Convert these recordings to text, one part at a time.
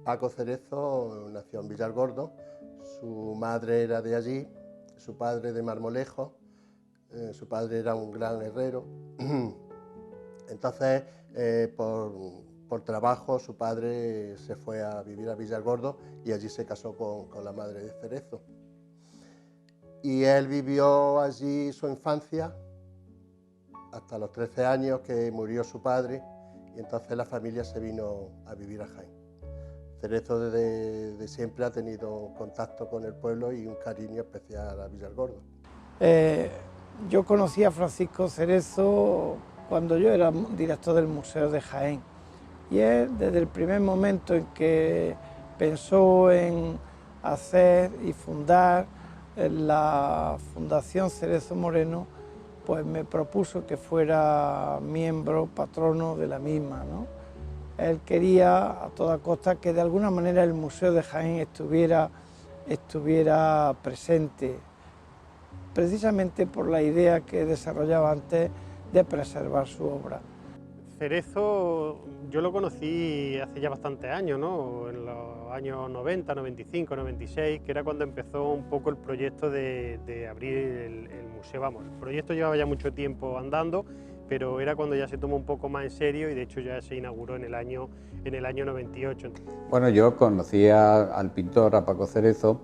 Paco Cerezo nació en Villargordo, su madre era de allí, su padre de Marmolejo, su padre era un gran herrero. Entonces, por trabajo, su padre se fue a vivir a Villargordo y allí se casó con la madre de Cerezo. Y él vivió allí su infancia hasta los 13 años que murió su padre, y entonces la familia se vino a vivir a Jaén. Cerezo desde siempre ha tenido contacto con el pueblo y un cariño especial a Villargordo. Yo conocí a Francisco Cerezo cuando yo era director del Museo de Jaén, y él, desde el primer momento en que pensó en hacer y fundar la Fundación Cerezo Moreno, pues me propuso que fuera miembro, patrono de la misma, ¿no? Él quería a toda costa que de alguna manera el Museo de Jaén estuviera presente, precisamente por la idea que desarrollaba antes de preservar su obra. Cerezo yo lo conocí hace ya bastantes años, ¿no? En los años 90, 95, 96, que era cuando empezó un poco el proyecto de abrir el museo. Vamos, el proyecto llevaba ya mucho tiempo andando, pero era cuando ya se tomó un poco más en serio y de hecho ya se inauguró en el año 98. Bueno, yo conocí al pintor, a Paco Cerezo,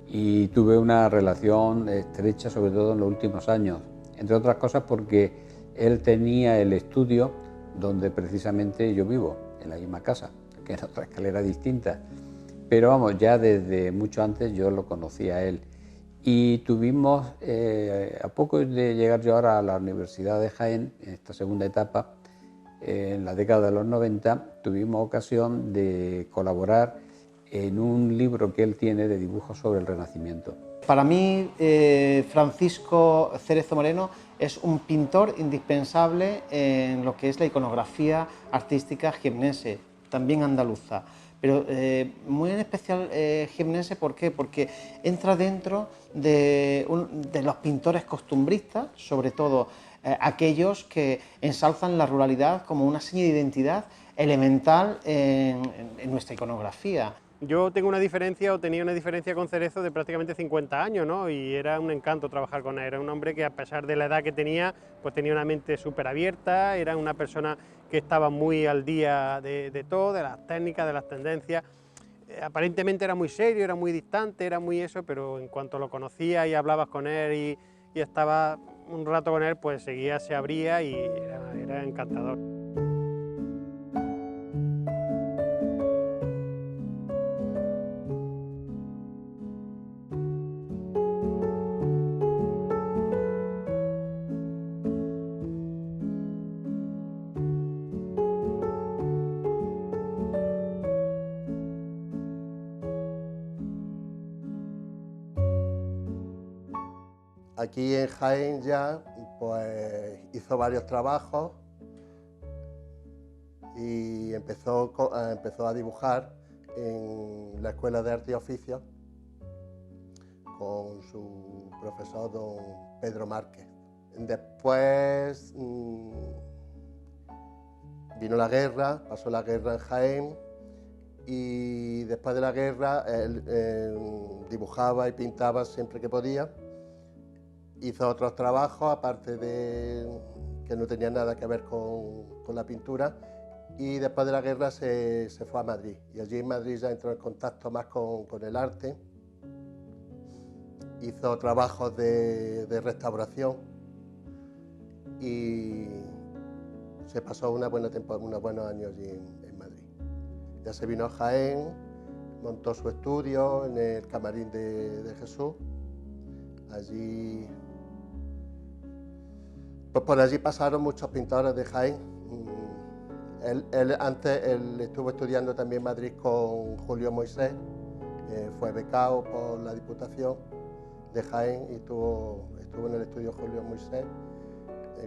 y tuve una relación estrecha, sobre todo en los últimos años, entre otras cosas porque él tenía el estudio donde precisamente yo vivo, en la misma casa, que en otra escalera distinta. Pero vamos, ya desde mucho antes yo lo conocía a él. Y tuvimos, a poco de llegar yo ahora a la Universidad de Jaén, en esta segunda etapa, en la década de los 90, tuvimos ocasión de colaborar en un libro que él tiene de dibujos sobre el Renacimiento. Para mí, Francisco Cerezo Moreno es un pintor indispensable en lo que es la iconografía artística jiennense, también andaluza, pero muy en especial jiennense. ¿Por qué? Porque entra dentro de los pintores costumbristas, sobre todo aquellos que ensalzan la ruralidad como una seña de identidad elemental en nuestra iconografía. Yo tengo una diferencia, o tenía una diferencia con Cerezo de prácticamente 50 años, ¿no? Y era un encanto trabajar con él. Era un hombre que, a pesar de la edad que tenía, pues tenía una mente súper abierta, era una persona que estaba muy al día de todo, de las técnicas, de las tendencias. Aparentemente era muy serio, era muy distante, era muy eso, pero en cuanto lo conocías y hablabas con él y estaba un rato con él, pues seguía, se abría y era encantador. Aquí en Jaén ya pues hizo varios trabajos y empezó a dibujar en la Escuela de Arte y Oficios con su profesor don Pedro Márquez. Después vino la guerra, pasó la guerra en Jaén, y después de la guerra él dibujaba y pintaba siempre que podía. Hizo otros trabajos, aparte de que no tenían nada que ver con la pintura, y después de la guerra se fue a Madrid. Y allí en Madrid ya entró en contacto más con el arte. Hizo trabajos de restauración y se pasó unos buenos años allí en Madrid. Ya se vino a Jaén, montó su estudio en el Camarín de Jesús. Allí, pues por allí pasaron muchos pintores de Jaén. Antes estuvo estudiando también en Madrid con Julio Moisés, fue becado por la Diputación de Jaén y estuvo en el estudio Julio Moisés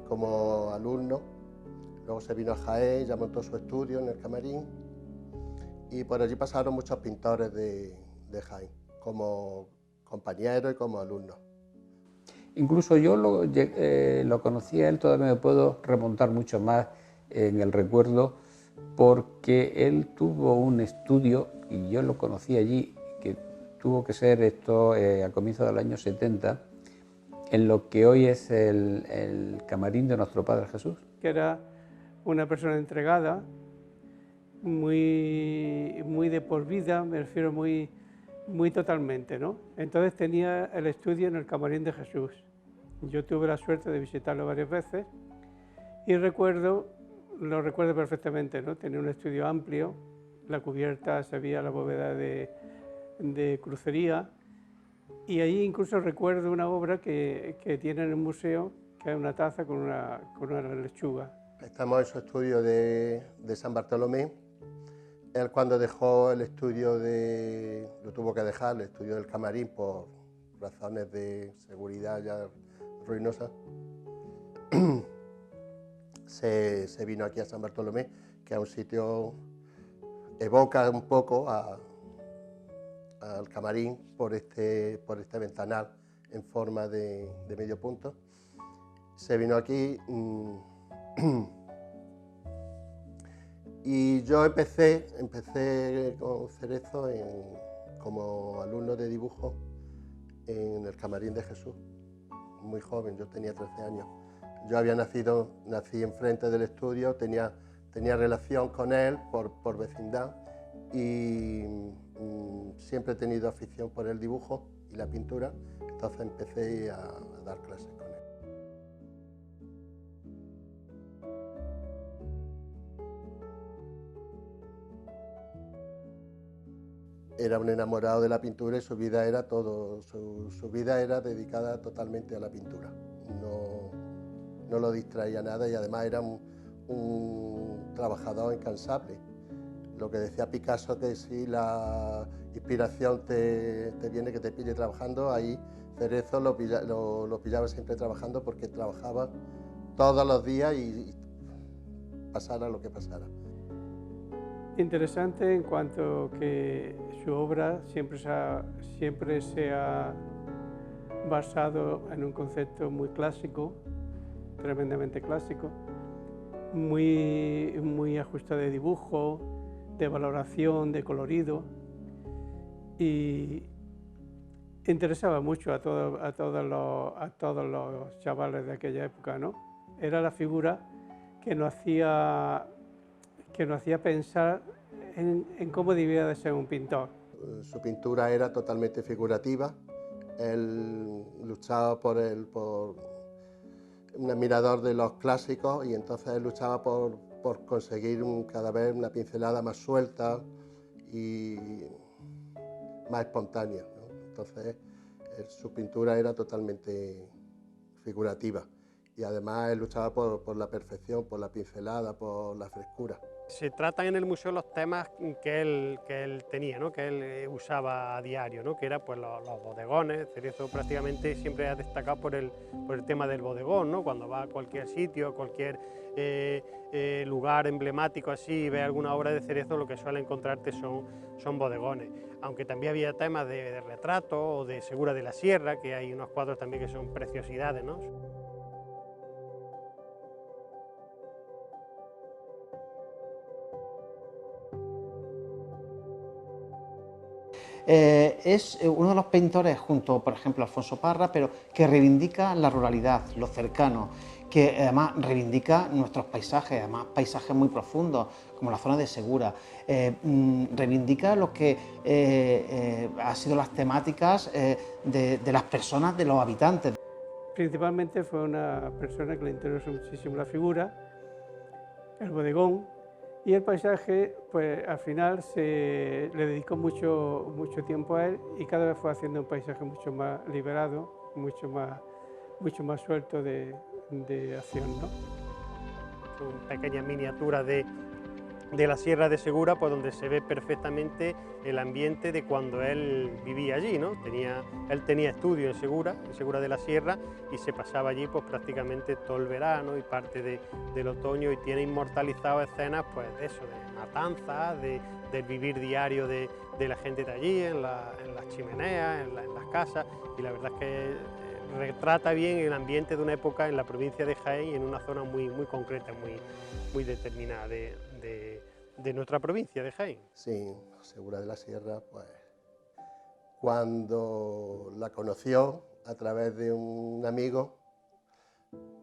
como alumno. Luego se vino a Jaén, ya montó su estudio en el Camarín, y por allí pasaron muchos pintores de Jaén, como compañeros y como alumnos. Incluso yo lo conocí a él, todavía me puedo remontar mucho más en el recuerdo, porque él tuvo un estudio y yo lo conocí allí, que tuvo que ser esto a comienzos del año 70, en lo que hoy es el camarín de nuestro Padre Jesús. Que era una persona entregada, muy de por vida, me refiero muy totalmente, ¿no? Entonces tenía el estudio en el Camarín de Jesús. Yo tuve la suerte de visitarlo varias veces y lo recuerdo perfectamente, ¿no? Tenía un estudio amplio, la cubierta se veía la bóveda de crucería, y ahí incluso recuerdo una obra que tiene en el museo, que es una taza con una lechuga. Estamos en su estudio de San Bartolomé. Él, cuando dejó el estudio lo tuvo que dejar, el estudio del camarín, por razones de seguridad ya ruinosas, se vino aquí a San Bartolomé, que es un sitio, evoca un poco al camarín por este ventanal en forma de medio punto. Se vino aquí y yo empecé con Cerezo como alumno de dibujo en el Camarín de Jesús, muy joven, yo tenía 13 años. Yo nací enfrente del estudio, tenía relación con él por vecindad y siempre he tenido afición por el dibujo y la pintura, entonces empecé a dar clases con él. Era un enamorado de la pintura y su vida era su vida era dedicada totalmente a la pintura. No lo distraía nada y además era un trabajador incansable. Lo que decía Picasso, que si la inspiración te viene, que te pille trabajando, ahí Cerezo lo pillaba siempre trabajando, porque trabajaba todos los días y pasara lo que pasara. Interesante en cuanto que su obra siempre se ha basado en un concepto muy clásico, tremendamente clásico, muy ajustado de dibujo, de valoración, de colorido, y interesaba mucho a todos los chavales de aquella época, ¿no? Era la figura que nos hacía pensar en cómo debía de ser un pintor. Su pintura era totalmente figurativa. Él luchaba por un admirador de los clásicos, y entonces él luchaba por conseguir cada vez una pincelada más suelta y más espontánea, ¿no? Entonces su pintura era totalmente figurativa, y además él luchaba por la perfección, por la pincelada, por la frescura. Se tratan en el museo los temas que él tenía, ¿no? Que él usaba a diario, ¿no? Que eran pues, los bodegones. Cerezo prácticamente siempre ha destacado por el tema del bodegón, ¿no? Cuando va a cualquier sitio, a cualquier lugar emblemático así y ve alguna obra de Cerezo, lo que suele encontrarte son bodegones. Aunque también había temas de retrato o de Segura de la Sierra, que hay unos cuadros también que son preciosidades, ¿no? Es uno de los pintores, junto por ejemplo a Alfonso Parra, pero que reivindica la ruralidad, lo cercano, que además reivindica nuestros paisajes, además paisajes muy profundos, como la zona de Segura. Reivindica lo que han sido las temáticas de las personas, de los habitantes. Principalmente fue una persona que le interesó muchísimo la figura, el bodegón, y el paisaje, pues al final le dedicó mucho tiempo a él, y cada vez fue haciendo un paisaje mucho más liberado, mucho más suelto de acción, ¿no? Una pequeña miniatura de la Sierra de Segura, pues donde se ve perfectamente el ambiente de cuando él vivía allí, ¿no? Él tenía estudio en Segura de la Sierra, y se pasaba allí pues prácticamente todo el verano y parte del otoño, y tiene inmortalizado escenas pues de eso, de matanzas, del vivir diario de la gente de allí, en las chimeneas, en las casas, y la verdad es que retrata bien el ambiente de una época en la provincia de Jaén y en una zona muy concreta, muy determinada de de nuestra provincia de Jaén. Sí, Segura de la Sierra, pues cuando la conoció a través de un amigo,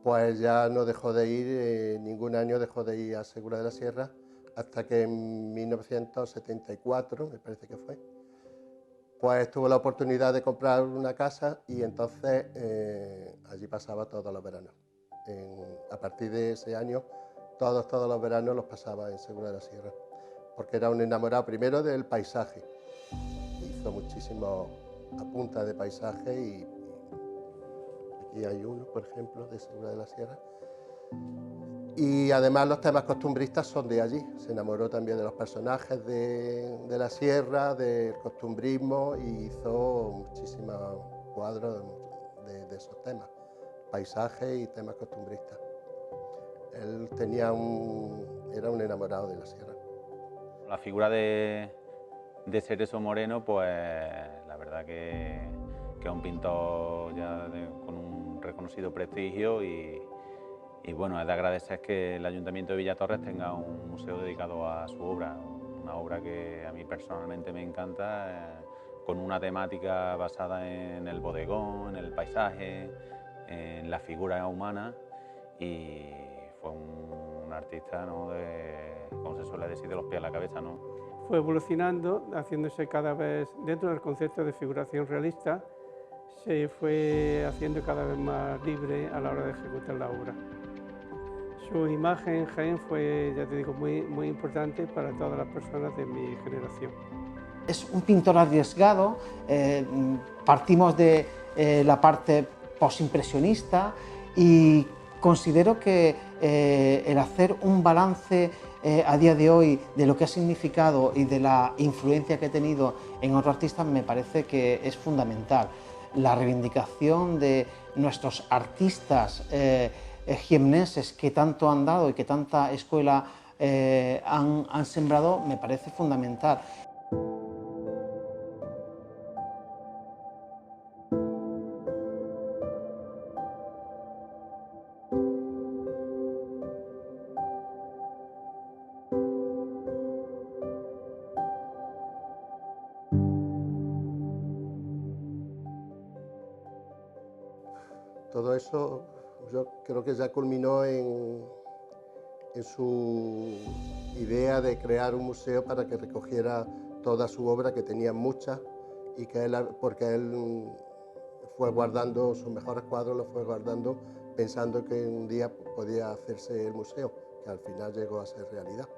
pues ya no dejó de ir, ningún año dejó de ir a Segura de la Sierra, hasta que en 1974, me parece que fue, pues tuvo la oportunidad de comprar una casa y entonces allí pasaba todos los veranos. A partir de ese año, todos los veranos los pasaba en Segura de la Sierra, porque era un enamorado primero del paisaje. Hizo muchísimos apuntes de paisaje y aquí hay uno, por ejemplo, de Segura de la Sierra. Y además los temas costumbristas son de allí. Se enamoró también de los personajes de la sierra, del costumbrismo, y hizo muchísimos cuadros de esos temas, paisajes y temas costumbristas. Él era un enamorado de la sierra. La figura de Cerezo Moreno, pues la verdad que es un pintor ya con un reconocido prestigio y bueno, es de agradecer que el Ayuntamiento de Villatorres tenga un museo dedicado a su obra, una obra que a mí personalmente me encanta, con una temática basada en el bodegón, en el paisaje, en la figura humana, y fue un artista, ¿no?, como se suele decir, de los pies a la cabeza, ¿no? Fue evolucionando, haciéndose cada vez, dentro del concepto de figuración realista, se fue haciendo cada vez más libre a la hora de ejecutar la obra. Su imagen en Jaén fue, ya te digo, muy importante para todas las personas de mi generación. Es un pintor arriesgado, partimos de la parte postimpresionista y considero que el hacer un balance a día de hoy de lo que ha significado y de la influencia que ha tenido en otros artistas me parece que es fundamental. La reivindicación de nuestros artistas jiennenses que tanto han dado y que tanta escuela han sembrado me parece fundamental. Todo eso yo creo que ya culminó en su idea de crear un museo para que recogiera toda su obra, que tenía muchas, y porque él fue guardando sus mejores cuadros, los fue guardando pensando que un día podía hacerse el museo, que al final llegó a ser realidad.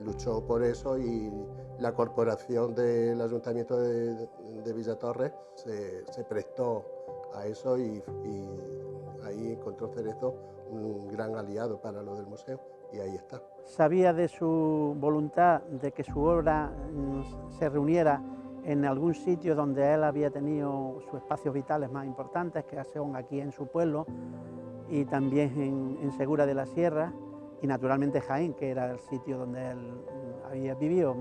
Luchó por eso y la corporación del Ayuntamiento de Villatorres se prestó a eso y ahí encontró Cerezo un gran aliado para lo del museo y ahí está. Sabía de su voluntad de que su obra se reuniera en algún sitio donde él había tenido sus espacios vitales más importantes, que son aquí en su pueblo y también en Segura de la Sierra y naturalmente Jaén, que era el sitio donde él había vivido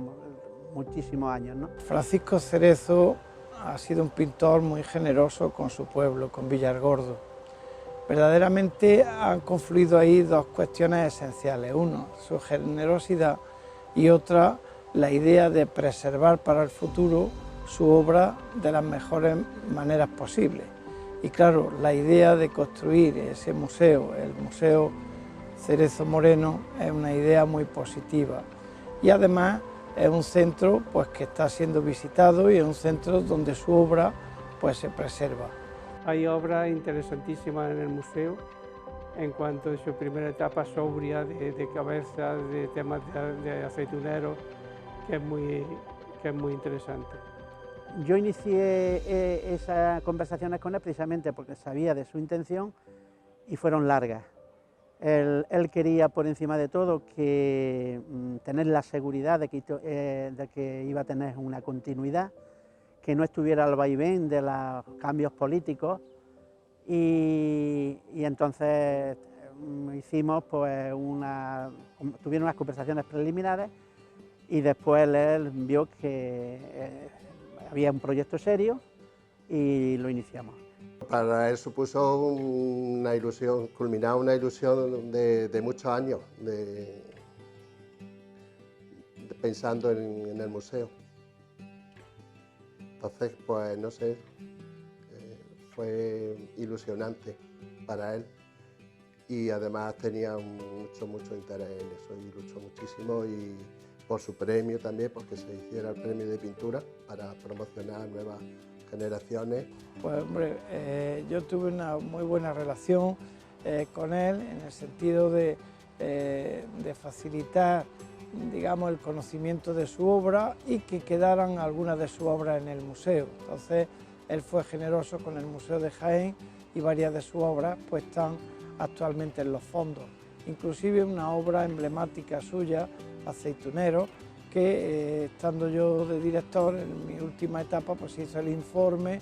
muchísimos años, ¿no? Francisco Cerezo ha sido un pintor muy generoso con su pueblo, con Villargordo. Verdaderamente han confluido ahí dos cuestiones esenciales. Uno, su generosidad y otra, la idea de preservar para el futuro su obra de las mejores maneras posibles. Y claro, la idea de construir ese museo, el Museo Cerezo Moreno, es una idea muy positiva. Y además es un centro pues, que está siendo visitado y es un centro donde su obra pues, se preserva. Hay obras interesantísimas en el museo en cuanto a su primera etapa sobria de cabeza, de temas de aceituneros, que es muy interesante. Yo inicié esas conversaciones con él precisamente porque sabía de su intención y fueron largas. Él quería por encima de todo tener la seguridad de que iba a tener una continuidad, que no estuviera al vaivén de los cambios políticos y entonces hicimos pues tuvieron unas conversaciones preliminares y después él vio que había un proyecto serio y lo iniciamos. Para él supuso una ilusión, culminar una ilusión de muchos años, pensando en el museo. Entonces, pues no sé, fue ilusionante para él y además tenía mucho interés en eso y luchó muchísimo y por su premio también, porque se hiciera el premio de pintura para promocionar nuevas generaciones. Pues hombre, yo tuve una muy buena relación con él en el sentido de facilitar, digamos, el conocimiento de su obra y que quedaran algunas de sus obras en el museo. Entonces, él fue generoso con el Museo de Jaén y varias de sus obras pues están actualmente en los fondos. Inclusive una obra emblemática suya, Aceitunero, que estando yo de director en mi última etapa pues hizo el informe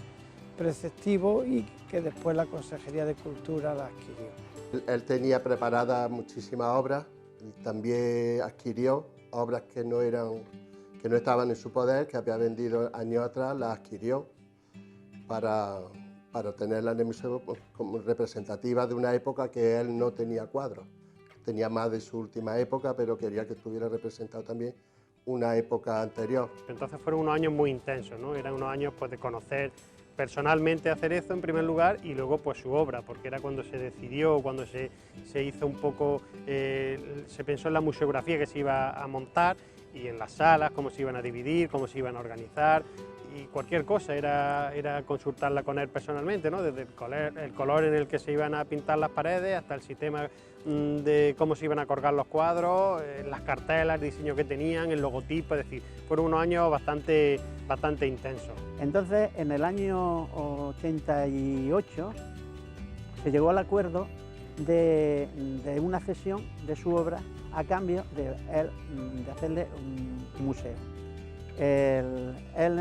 preceptivo y que después la Consejería de Cultura la adquirió. Él tenía preparadas muchísimas obras y también adquirió obras que no estaban en su poder, que había vendido años atrás, las adquirió para tenerlas en el museo como representativas de una época que él no tenía cuadros. Tenía más de su última época, pero quería que estuviera representado también una época anterior. Entonces fueron unos años muy intensos, ¿no? Eran unos años pues, de conocer personalmente a Cerezo en primer lugar y luego pues su obra, porque era cuando se decidió, cuando se hizo un poco, se pensó en la museografía que se iba a montar y en las salas, cómo se iban a dividir, cómo se iban a organizar y cualquier cosa era consultarla con él personalmente, ¿no? Desde el color en el que se iban a pintar las paredes hasta el sistema de cómo se iban a colgar los cuadros, las cartelas, el diseño que tenían, el logotipo, es decir, fueron unos años bastante intensos. Entonces, en el año 88 se llegó al acuerdo de una cesión de su obra a cambio de hacerle un museo. Él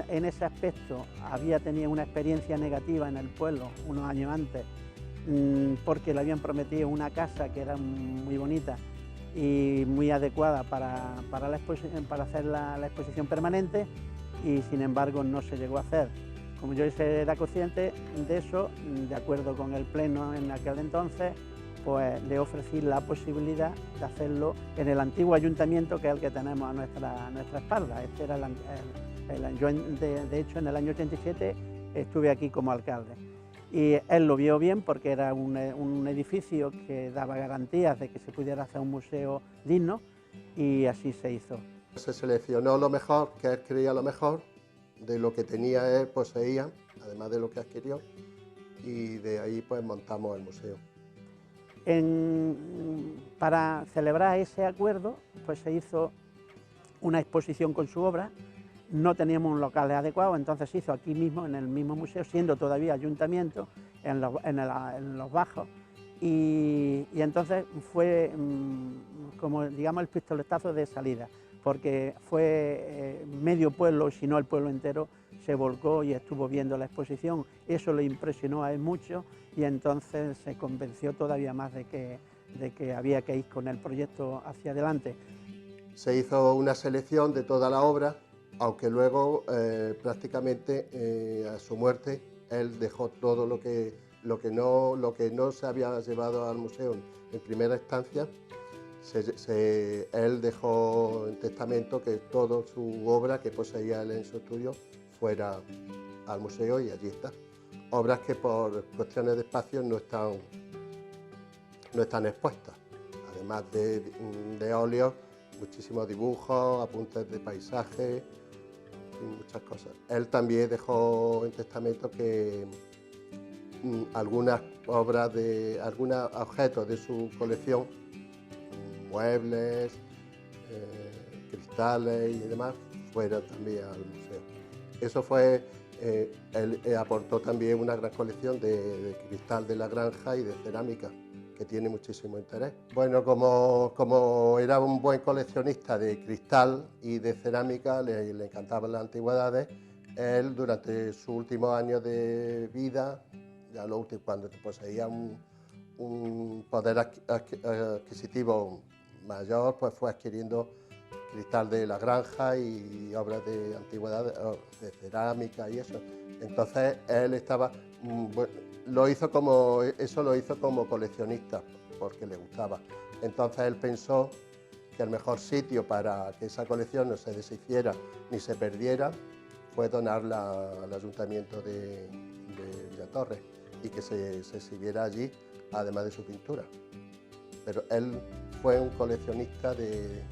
en ese aspecto había tenido una experiencia negativa en el pueblo unos años antes porque le habían prometido una casa que era muy bonita y muy adecuada para hacer la exposición permanente y sin embargo no se llegó a hacer. Como yo era consciente de eso, de acuerdo con el pleno en aquel entonces, pues le ofrecí la posibilidad de hacerlo en el antiguo ayuntamiento que es el que tenemos a nuestra espalda. Este era yo de hecho en el año 87 estuve aquí como alcalde y él lo vio bien porque era un edificio que daba garantías de que se pudiera hacer un museo digno y así se hizo. Se seleccionó lo mejor, que él creía lo mejor, de lo que tenía él, poseía, además de lo que adquirió, y de ahí pues montamos el museo. Para celebrar ese acuerdo, pues se hizo una exposición con su obra, no teníamos un local adecuado, entonces se hizo aquí mismo, en el mismo museo, siendo todavía ayuntamiento, en los bajos, y entonces fue como digamos el pistoletazo de salida, porque fue medio pueblo, si no el pueblo entero, se volcó y estuvo viendo la exposición. Eso le impresionó a él mucho y entonces se convenció todavía más de que había que ir con el proyecto hacia adelante. Se hizo una selección de toda la obra, aunque luego prácticamente a su muerte él dejó todo lo que no se había llevado al museo en primera instancia. Él dejó en testamento que toda su obra que poseía él en su estudio fuera al museo y allí está. Obras que por cuestiones de espacio no están expuestas. Además de óleos, muchísimos dibujos, apuntes de paisaje y muchas cosas. Él también dejó en testamento que algunos objetos de su colección, muebles, cristales y demás, fueron también al museo. Eso fue, él aportó también una gran colección de cristal de la granja y de cerámica, que tiene muchísimo interés. Bueno, como era un buen coleccionista de cristal y de cerámica, le encantaban las antigüedades, él durante sus últimos años de vida, ya lo último, cuando poseía un poder adquisitivo mayor, pues fue adquiriendo cristal de la granja y obras de antigüedad, de cerámica y eso. Entonces él estaba, lo hizo como coleccionista, porque le gustaba. Entonces él pensó que el mejor sitio para que esa colección no se deshiciera ni se perdiera fue donarla al Ayuntamiento de Villatorres y que se exhibiera allí, además de su pintura. Pero él fue un coleccionista de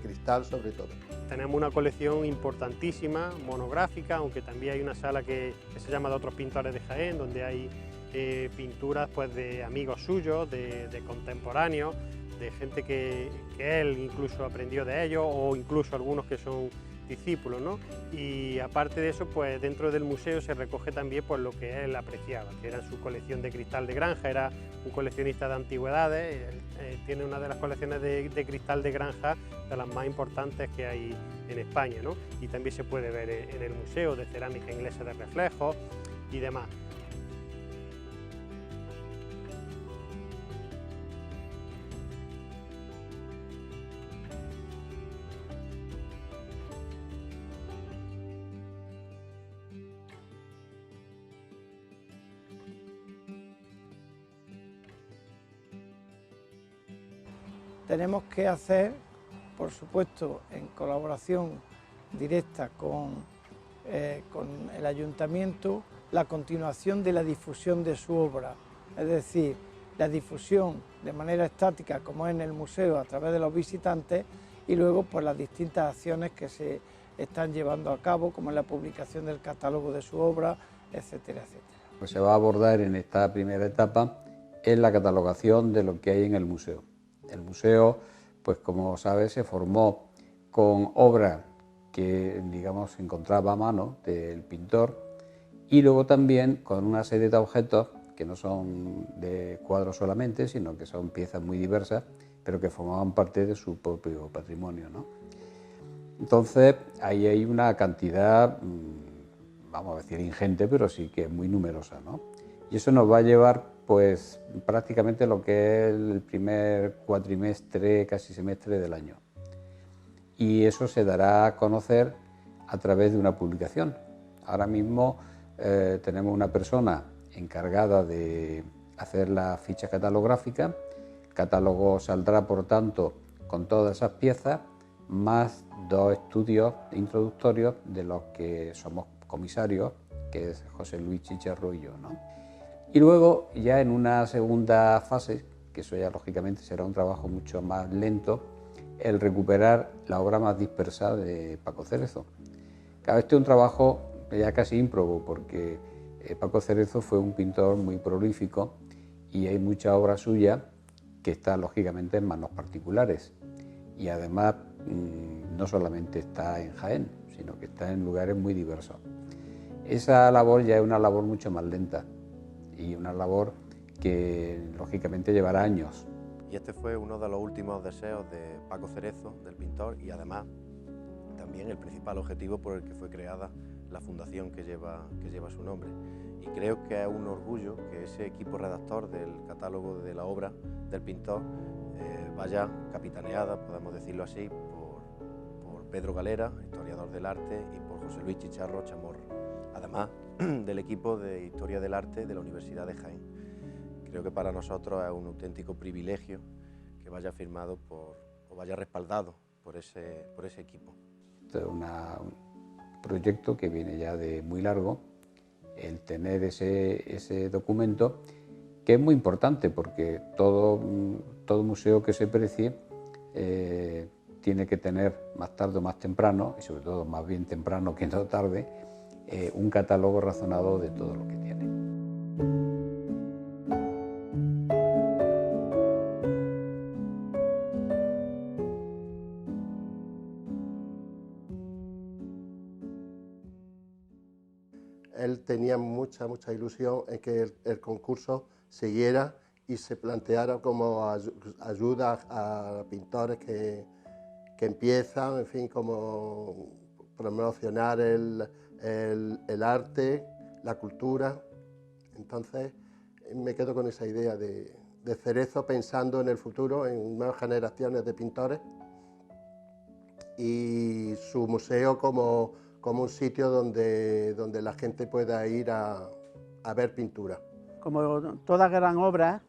cristal sobre todo. Tenemos una colección importantísima, monográfica, aunque también hay una sala que se llama de otros pintores de Jaén, donde hay pinturas pues, de amigos suyos, de contemporáneos, de gente que él incluso aprendió de ellos, o incluso algunos que son discípulos, ¿no? Y aparte de eso, pues dentro del museo se recoge también pues, lo que él apreciaba, que era su colección de cristal de granja, era un coleccionista de antigüedades, tiene una de las colecciones de cristal de granja de las más importantes que hay en España, ¿no? Y también se puede ver en el museo de cerámica inglesa de reflejos y demás. Tenemos que hacer, por supuesto, en colaboración directa con el Ayuntamiento, la continuación de la difusión de su obra, es decir, la difusión de manera estática, como es en el museo, a través de los visitantes, y luego pues, las distintas acciones que se están llevando a cabo, como es la publicación del catálogo de su obra, etcétera, etcétera. Pues se va a abordar en esta primera etapa en la catalogación de lo que hay en el museo. El museo, pues como sabes, se formó con obra que, digamos, se encontraba a mano del pintor y luego también con una serie de objetos que no son de cuadros solamente, sino que son piezas muy diversas, pero que formaban parte de su propio patrimonio, ¿no? Entonces, ahí hay una cantidad, vamos a decir ingente, pero sí que muy numerosa, ¿no? Y eso nos va a llevar pues prácticamente lo que es el primer cuatrimestre, casi semestre del año. Y eso se dará a conocer a través de una publicación. Ahora mismo tenemos una persona encargada de hacer la ficha catalográfica. El catálogo saldrá, por tanto, con todas esas piezas, más 2 estudios introductorios de los que somos comisarios, que es José Luis Chicharro y yo, ¿no? Y luego, ya en una segunda fase, que eso ya lógicamente será un trabajo mucho más lento, el recuperar la obra más dispersa de Paco Cerezo. Claro, este es un trabajo ya casi ímprobo, porque Paco Cerezo fue un pintor muy prolífico y hay mucha obra suya que está lógicamente en manos particulares. Y además no solamente está en Jaén, sino que está en lugares muy diversos. Esa labor ya es una labor mucho más lenta y una labor que lógicamente llevará años. Y este fue uno de los últimos deseos de Paco Cerezo, del pintor, y además también el principal objetivo por el que fue creada la fundación que lleva su nombre. Y creo que es un orgullo que ese equipo redactor del catálogo de la obra del pintor vaya capitaneada, podemos decirlo así, por Pedro Galera, historiador del arte, y por José Luis Chicharro Chamorro, además del equipo de Historia del Arte de la Universidad de Jaén. Creo que para nosotros es un auténtico privilegio que vaya firmado o vaya respaldado por ese equipo. Este es un proyecto que viene ya de muy largo, el tener ese documento, que es muy importante porque todo museo que se precie tiene que tener más tarde o más temprano, y sobre todo más bien temprano que no tarde, un catálogo razonado de todo lo que tiene. Él tenía mucha ilusión en que el concurso siguiera y se planteara como ayuda a pintores que empiezan, en fin, como promocionar el arte, la cultura. Entonces me quedo con esa idea de Cerezo pensando en el futuro, en nuevas generaciones de pintores, y su museo como un sitio donde la gente pueda ir a ver pintura. Como toda gran obra,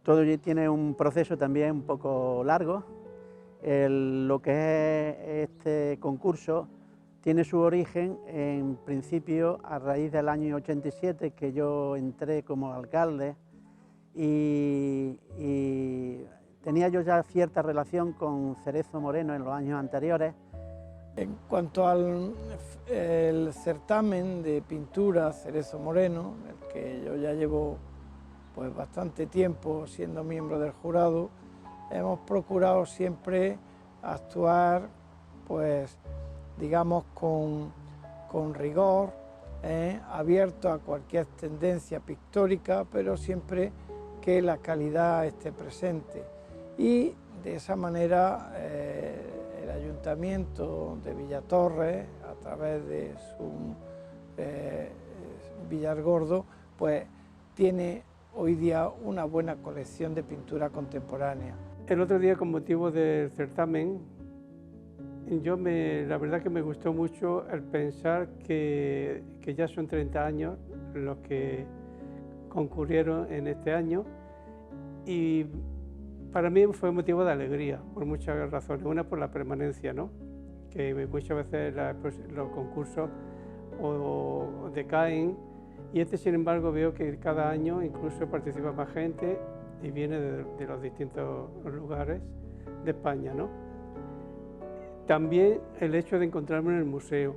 todo tiene un proceso también un poco largo, Lo que es este concurso tiene su origen, en principio, a raíz del año 87, que yo entré como alcalde y tenía yo ya cierta relación con Cerezo Moreno en los años anteriores. En cuanto al el certamen de pintura Cerezo Moreno, el que yo ya llevo pues bastante tiempo siendo miembro del jurado, hemos procurado siempre actuar, pues, digamos, con rigor, abierto a cualquier tendencia pictórica, pero siempre que la calidad esté presente. Y de esa manera el Ayuntamiento de Villatorres, a través de su Villargordo, pues tiene hoy día una buena colección de pintura contemporánea. El otro día, con motivo del certamen, la verdad que me gustó mucho el pensar que ya son 30 años los que concurrieron en este año, y para mí fue motivo de alegría por muchas razones. Una, por la permanencia, ¿no? Que muchas veces los concursos o decaen, y sin embargo veo que cada año incluso participa más gente y viene de los distintos lugares de España, ¿no? También el hecho de encontrarme en el museo,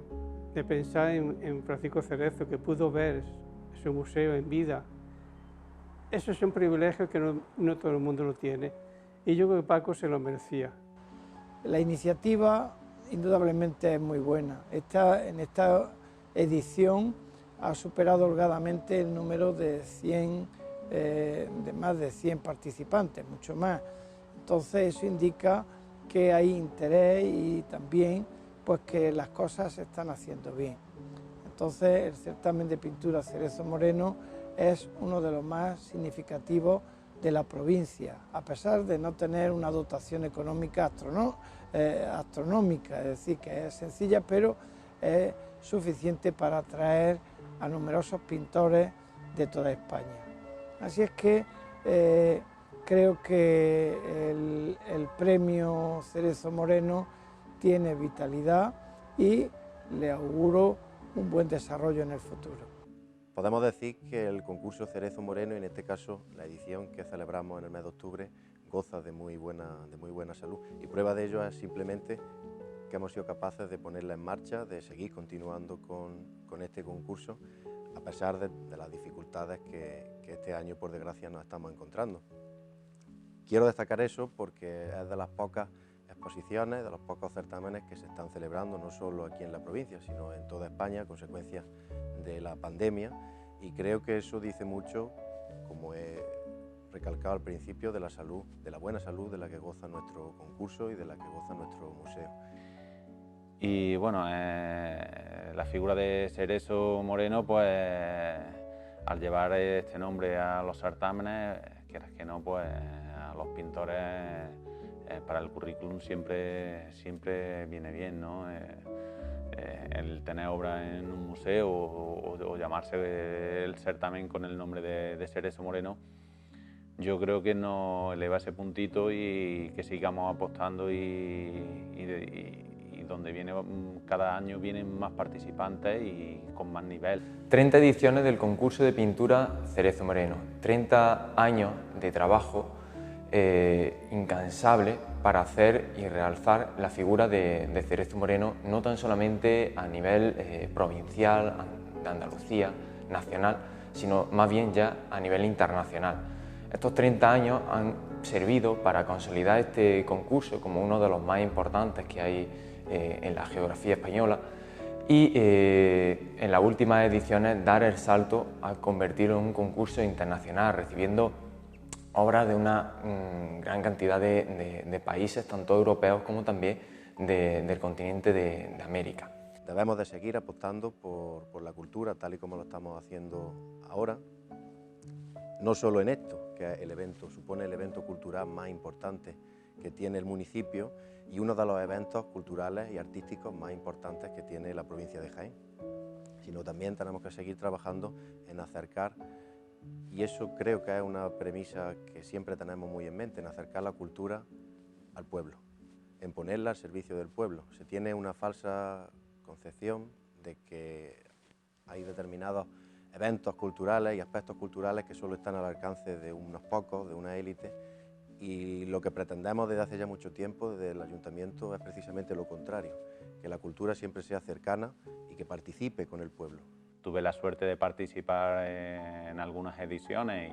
de pensar en Francisco Cerezo, que pudo ver su museo en vida. Esos son privilegios que no todo el mundo lo tiene, y yo creo que Paco se lo merecía. La iniciativa indudablemente es muy buena. En esta edición ha superado holgadamente el número de más de 100 participantes, mucho más. Entonces eso indica que hay interés y también pues que las cosas se están haciendo bien. Entonces el certamen de pintura Cerezo Moreno es uno de los más significativos de la provincia, a pesar de no tener una dotación económica astronómica, es decir, que es sencilla, pero es suficiente para atraer a numerosos pintores de toda España. Así es que creo que el premio Cerezo Moreno tiene vitalidad y le auguro un buen desarrollo en el futuro. Podemos decir que el concurso Cerezo Moreno, en este caso la edición que celebramos en el mes de octubre, goza de muy buena salud, y prueba de ello es simplemente que hemos sido capaces de ponerla en marcha, de seguir continuando con este concurso, a pesar de las dificultades que este año, por desgracia, nos estamos encontrando. Quiero destacar eso porque es de las pocas exposiciones, de los pocos certámenes que se están celebrando, no solo aquí en la provincia, sino en toda España, a consecuencia de la pandemia, y creo que eso dice mucho, como he recalcado al principio, de la salud, de la buena salud de la que goza nuestro concurso y de la que goza nuestro museo. Y bueno, la figura de Cerezo Moreno, pues al llevar este nombre a los certámenes, quieras que no, pues a los pintores para el currículum siempre viene bien, ¿no? El tener obra en un museo o llamarse el certamen con el nombre de Cerezo Moreno, yo creo que nos eleva ese puntito y que sigamos apostando y donde cada año vienen más participantes y con más nivel. 30 ediciones del concurso de pintura Cerezo Moreno, 30 años de trabajo incansable para hacer y realzar la figura de Cerezo Moreno, no tan solamente a nivel provincial, de Andalucía, nacional, sino más bien ya a nivel internacional. Estos 30 años han servido para consolidar este concurso como uno de los más importantes que hay en la geografía española y en las últimas ediciones dar el salto a convertirlo en un concurso internacional, recibiendo obras de una gran cantidad de países, tanto europeos como también del continente de América. Debemos de seguir apostando por la cultura, tal y como lo estamos haciendo ahora, no solo en esto, que supone el evento cultural más importante que tiene el municipio y uno de los eventos culturales y artísticos más importantes que tiene la provincia de Jaén, sino también tenemos que seguir trabajando en acercar, y eso creo que es una premisa que siempre tenemos muy en mente, en acercar la cultura al pueblo. en ponerla al servicio del pueblo. Se tiene una falsa concepción de que hay determinados eventos culturales y aspectos culturales que solo están al alcance de unos pocos, de una élite, y lo que pretendemos desde hace ya mucho tiempo desde el Ayuntamiento es precisamente lo contrario, que la cultura siempre sea cercana y que participe con el pueblo. Tuve la suerte de participar en algunas ediciones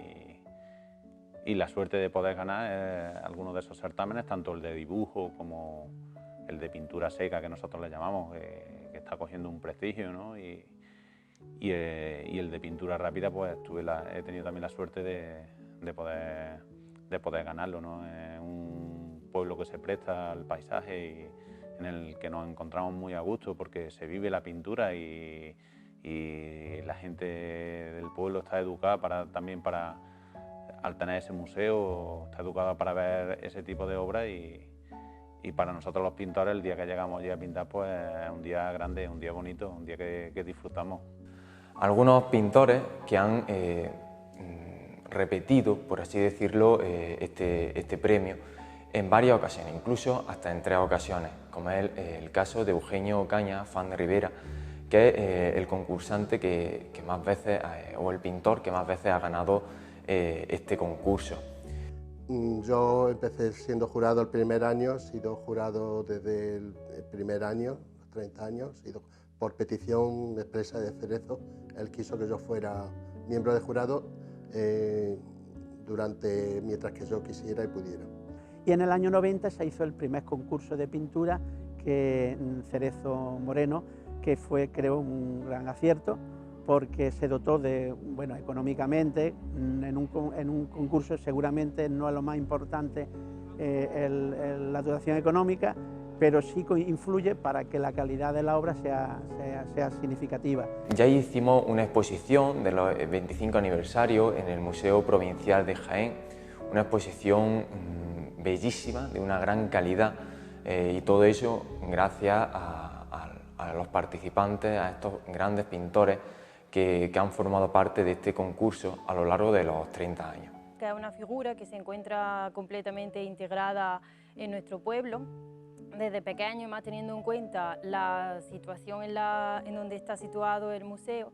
y la suerte de poder ganar algunos de esos certámenes, tanto el de dibujo como el de pintura seca, que nosotros le llamamos, que está cogiendo un prestigio, ¿no? Y el de pintura rápida, pues he tenido también la suerte de poder ganarlo, ¿no? Es un pueblo que se presta al paisaje y en el que nos encontramos muy a gusto porque se vive la pintura y la gente del pueblo está educada también al tener ese museo, está educada para ver ese tipo de obras y para nosotros los pintores el día que llegamos allí a pintar pues es un día grande, un día bonito, un día que disfrutamos. Algunos pintores que han repetido, por así decirlo, este premio en varias ocasiones, incluso hasta en 3 ocasiones, como es el caso de Eugenio Ocaña, Fan de Rivera, que es el concursante que más veces, o el pintor que más veces ha ganado este concurso. Yo empecé siendo jurado el primer año, he sido jurado desde el primer año, los 30 años, he sido por petición expresa de Cerezo. Él quiso que yo fuera miembro de jurado mientras que yo quisiera y pudiera. Y en el año 90 se hizo el primer concurso de pintura que Cerezo Moreno, que fue, creo, un gran acierto, porque se dotó de, bueno, económicamente, en un concurso seguramente no es lo más importante la dotación económica, pero sí influye para que la calidad de la obra sea significativa. Ya hicimos una exposición de los 25 aniversarios en el Museo Provincial de Jaén, una exposición bellísima, de una gran calidad, y todo eso gracias a los participantes, a estos grandes pintores que han formado parte de este concurso a lo largo de los 30 años. Que es una figura que se encuentra completamente integrada en nuestro pueblo, desde pequeño, más teniendo en cuenta la situación en donde está situado el museo.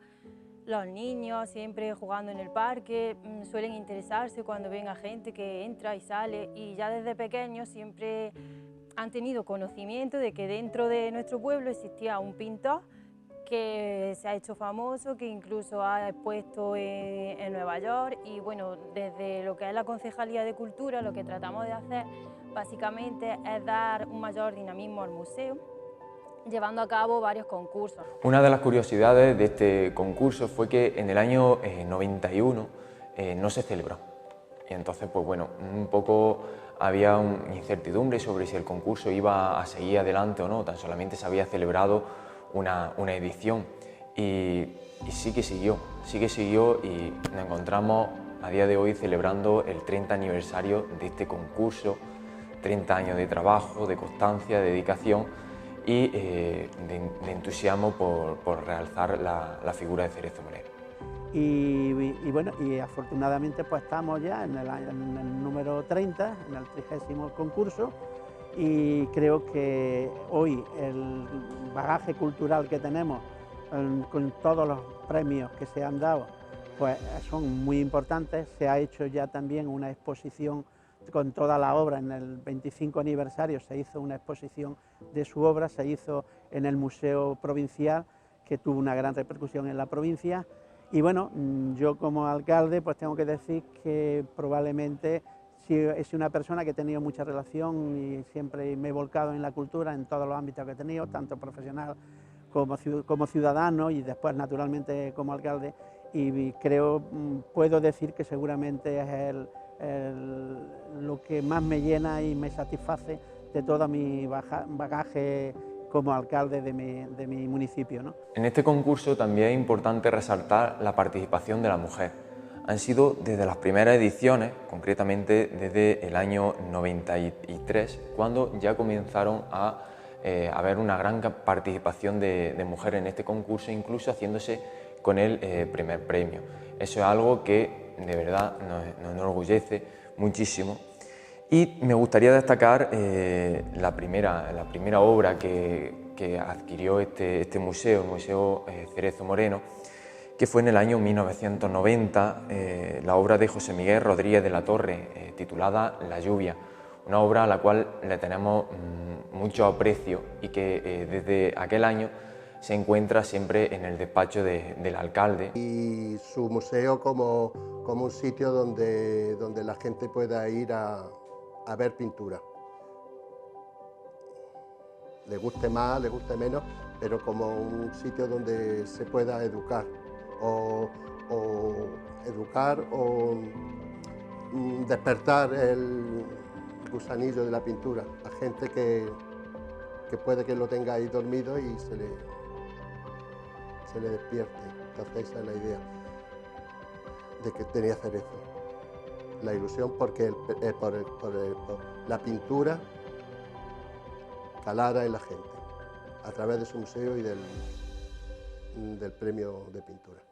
Los niños siempre jugando en el parque suelen interesarse cuando ven a gente que entra y sale, y ya desde pequeños siempre han tenido conocimiento de que dentro de nuestro pueblo existía un pintor que se ha hecho famoso, que incluso ha expuesto en Nueva York. Y bueno, desde lo que es la Concejalía de Cultura, lo que tratamos de hacer básicamente es dar un mayor dinamismo al museo, llevando a cabo varios concursos. Una de las curiosidades de este concurso fue que en el año 91 no se celebró. Y entonces, pues bueno, un poco había una incertidumbre sobre si el concurso iba a seguir adelante o no, tan solamente se había celebrado una edición y sí que siguió y nos encontramos a día de hoy celebrando el 30 aniversario de este concurso, 30 años de trabajo, de constancia, de dedicación y de entusiasmo por realzar la figura de Cerezo Moreno. Y bueno, y afortunadamente pues estamos ya en el número 30, en el 30º concurso, y creo que hoy el bagaje cultural que tenemos con todos los premios que se han dado pues son muy importantes. Se ha hecho ya también una exposición con toda la obra. En el 25 aniversario se hizo una exposición de su obra, se hizo en el Museo Provincial, que tuvo una gran repercusión en la provincia. Y bueno, yo como alcalde pues tengo que decir que probablemente es una persona que he tenido mucha relación y siempre me he volcado en la cultura en todos los ámbitos que he tenido, tanto profesional como ciudadano y después naturalmente como alcalde, y creo, puedo decir que seguramente es lo que más me llena y me satisface de todo mi bagaje como alcalde de mi municipio, ¿no? En este concurso también es importante resaltar la participación de la mujer. Han sido desde las primeras ediciones, concretamente desde el año 93, cuando ya comenzaron a haber una gran participación de mujeres en este concurso, incluso haciéndose con el primer premio. Eso es algo que de verdad nos enorgullece muchísimo. Y me gustaría destacar la primera obra que adquirió este museo, el Museo Cerezo Moreno, que fue en el año 1990, la obra de José Miguel Rodríguez de la Torre, titulada La lluvia, una obra a la cual le tenemos mucho aprecio y que desde aquel año se encuentra siempre en el despacho del alcalde. Y su museo como un sitio donde la gente pueda ir a ver pintura. Le guste más, le guste menos, pero como un sitio donde se pueda educar o despertar el gusanillo de la pintura a gente que puede que lo tenga ahí dormido y se le despierte. Entonces esa es la idea de que tenía Cerezo. La ilusión porque por la pintura calara en la gente a través de su museo y del premio de pintura,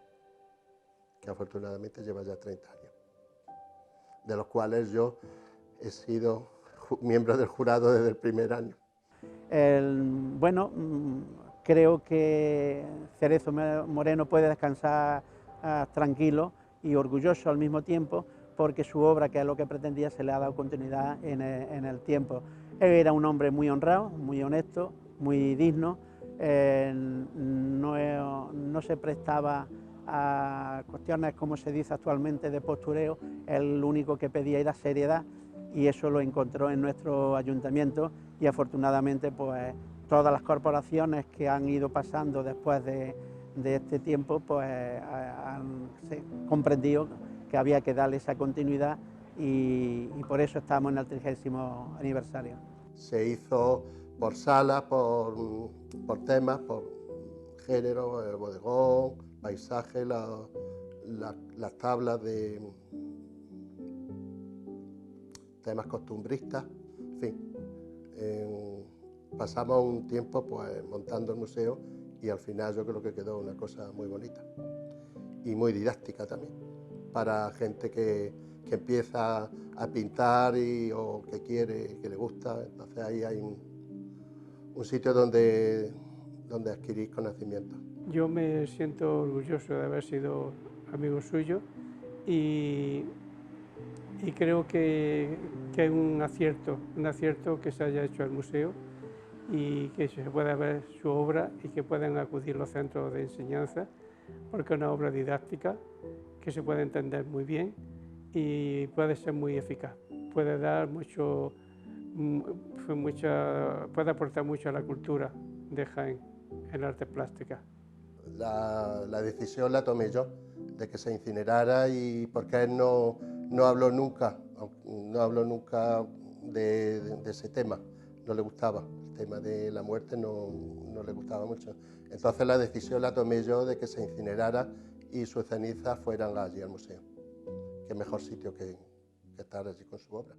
que afortunadamente lleva ya 30 años, de los cuales yo he sido miembro del jurado desde el primer año. Bueno, creo que Cerezo Moreno puede descansar tranquilo y orgulloso al mismo tiempo, porque su obra, que es lo que pretendía, se le ha dado continuidad en el tiempo. Él era un hombre muy honrado, muy honesto, muy digno, no se prestaba a cuestiones, como se dice actualmente, de postureo. Él lo único que pedía era seriedad, y eso lo encontró en nuestro ayuntamiento, y afortunadamente pues todas las corporaciones que han ido pasando después de este tiempo pues han comprendido que había que darle esa continuidad, y por eso estamos en el 30º aniversario. Se hizo por salas, por temas, por género, el bodegón, paisaje, las tablas de temas costumbristas, en fin. Pasamos un tiempo pues montando el museo, y al final yo creo que quedó una cosa muy bonita y muy didáctica también para gente que empieza a pintar o que quiere, que le gusta. Entonces ahí hay un sitio donde adquirir conocimiento. Yo me siento orgulloso de haber sido amigo suyo, y creo que hay un acierto que se haya hecho al museo, y que se pueda ver su obra y que puedan acudir los centros de enseñanza, porque es una obra didáctica que se puede entender muy bien y puede ser muy eficaz. Puede dar puede aportar mucho a la cultura de Jaén en artes plásticas. La decisión la tomé yo, de que se incinerara, y porque él no habló nunca de ese tema, no le gustaba, el tema de la muerte no le gustaba mucho. Entonces la decisión la tomé yo de que se incinerara y sus cenizas fueran allí al museo. Qué mejor sitio que estar allí con su obra.